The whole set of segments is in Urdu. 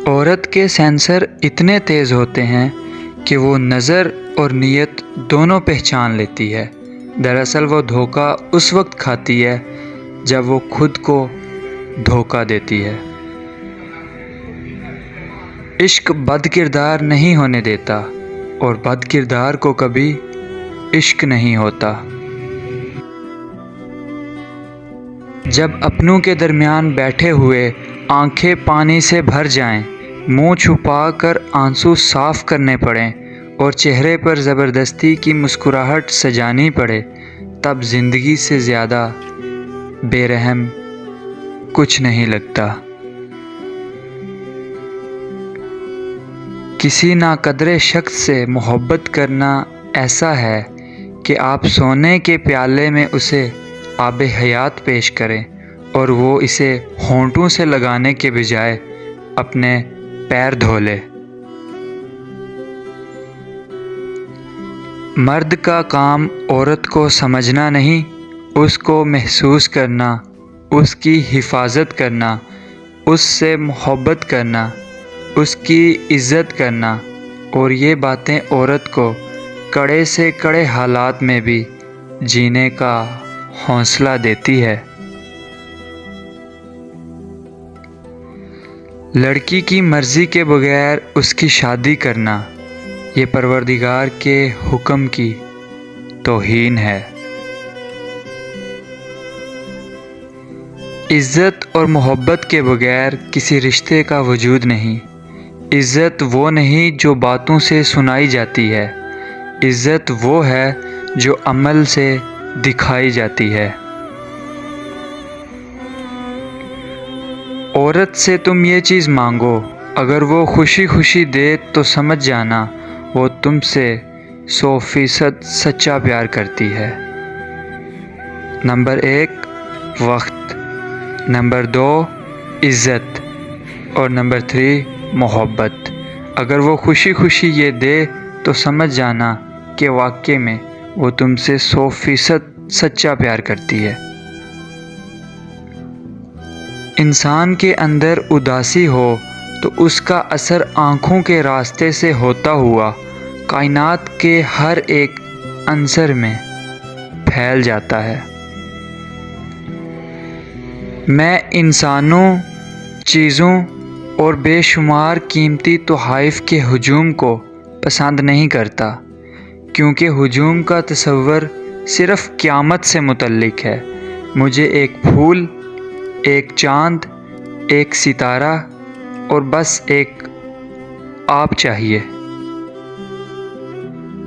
عورت کے سینسر اتنے تیز ہوتے ہیں کہ وہ نظر اور نیت دونوں پہچان لیتی ہے۔ دراصل وہ دھوکہ اس وقت کھاتی ہے جب وہ خود کو دھوکہ دیتی ہے۔ عشق بد کردار نہیں ہونے دیتا اور بد کردار کو کبھی عشق نہیں ہوتا۔ جب اپنوں کے درمیان بیٹھے ہوئے آنکھیں پانی سے بھر جائیں، منہ چھپا کر آنسو صاف کرنے پڑیں اور چہرے پر زبردستی کی مسکراہٹ سجانی پڑے، تب زندگی سے زیادہ بے رحم کچھ نہیں لگتا۔ کسی ناقدر شخص سے محبت کرنا ایسا ہے کہ آپ سونے کے پیالے میں اسے آب حیات پیش کریں اور وہ اسے ہونٹوں سے لگانے کے بجائے اپنے پیر دھو لے۔ مرد کا کام عورت کو سمجھنا نہیں، اس کو محسوس کرنا، اس کی حفاظت کرنا، اس سے محبت کرنا، اس کی عزت کرنا، اور یہ باتیں عورت کو کڑے سے کڑے حالات میں بھی جینے کا حوصلہ دیتی ہے۔ لڑکی کی مرضی کے بغیر اس کی شادی کرنا یہ پروردگار کے حکم کی توہین ہے۔ عزت اور محبت کے بغیر کسی رشتے کا وجود نہیں۔ عزت وہ نہیں جو باتوں سے سنائی جاتی ہے، عزت وہ ہے جو عمل سے دکھائی جاتی ہے۔ عورت سے تم یہ چیز مانگو، اگر وہ خوشی خوشی دے تو سمجھ جانا وہ تم سے 100% سچا پیار کرتی ہے۔ نمبر 1 وقت، نمبر 2 عزت، اور نمبر 3 محبت۔ اگر وہ خوشی خوشی یہ دے تو سمجھ جانا کہ واقعے میں وہ تم سے 100% سچا پیار کرتی ہے۔ انسان کے اندر اداسی ہو تو اس کا اثر آنکھوں کے راستے سے ہوتا ہوا کائنات کے ہر ایک عنصر میں پھیل جاتا ہے۔ میں انسانوں، چیزوں اور بے شمار قیمتی تحائف کے ہجوم کو پسند نہیں کرتا، کیونکہ ہجوم کا تصور صرف قیامت سے متعلق ہے۔ مجھے ایک پھول، ایک چاند، ایک ستارہ اور بس ایک آپ چاہیے۔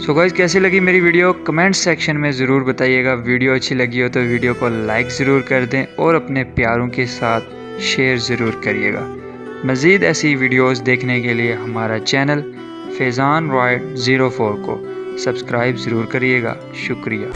سو گائز، کیسی لگی میری ویڈیو کمنٹ سیکشن میں ضرور بتائیے گا۔ ویڈیو اچھی لگی ہو تو ویڈیو کو لائک ضرور کر دیں اور اپنے پیاروں کے ساتھ شیئر ضرور کریے گا۔ مزید ایسی ویڈیوز دیکھنے کے لیے ہمارا چینل فیضان رائڈ 04 کو سبسکرائب ضرور کریے گا۔ شکریہ۔